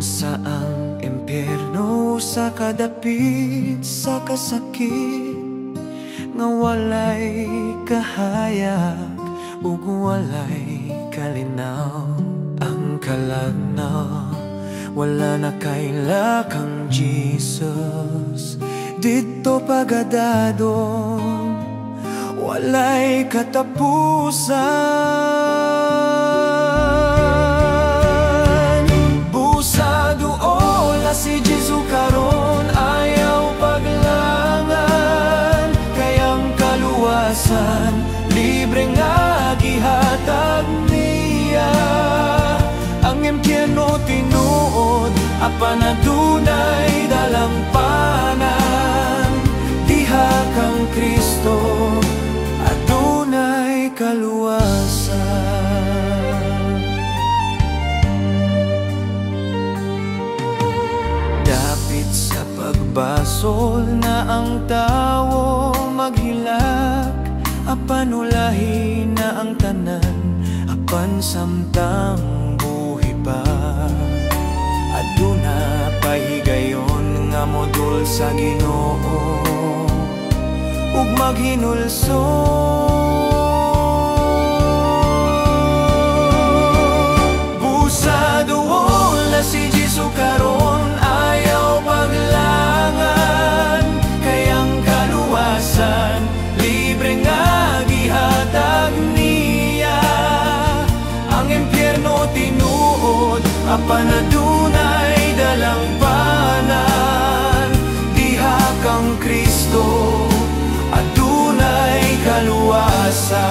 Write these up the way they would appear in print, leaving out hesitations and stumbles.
Saang impyerno sa kadapit sa kasakit, nga walay kahayag ug walay kalinaw. Ang kalagnaw wala na kaila kang Jesus. Dito pagadadon walay katapusan. Busa duola si Jesus karon, ayaw paglangan. Kayang kaluwasan libre nga gihatag niya. Ang impyerno tinuod, apan adunay dalampanan. Diha kang Kristo, adunay kaluwasan. Dapit sa pagbasol na ang tawo maghilak, apan ulahi na ang tanan, apan samtang buhi pa. Aduna pahigayon nga modul sa Ginoo ug maghinulso. Busa duol na si Jesus karon, ayaw paglangan. Kayang kaluwasan libre nga gihatag niya. Ang impyerno tinuod, apan adunay dalampanan. Diha kang Kristo, adunay kaluwasan.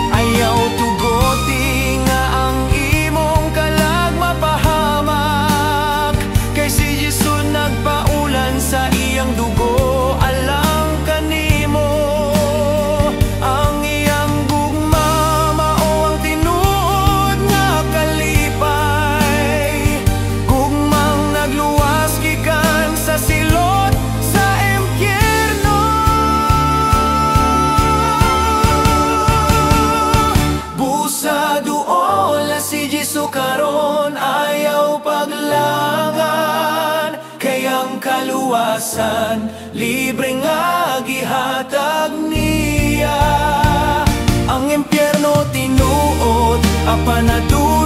Ayaw tugoti nga ang imong kalag mapahamak. Kay si Jesus nagpaulan sa iyang dugo alang kanimo. Ang iyang gugma mao ang tinuod nga kalipay. Gugmang nagluwas gikan sa silot sa impyerno. Busa duol na si Jesus karon, ayaw paglangan. Kayang kaluwasan libre nga gihatag niya. Ang impyerno tinuod, apan adunay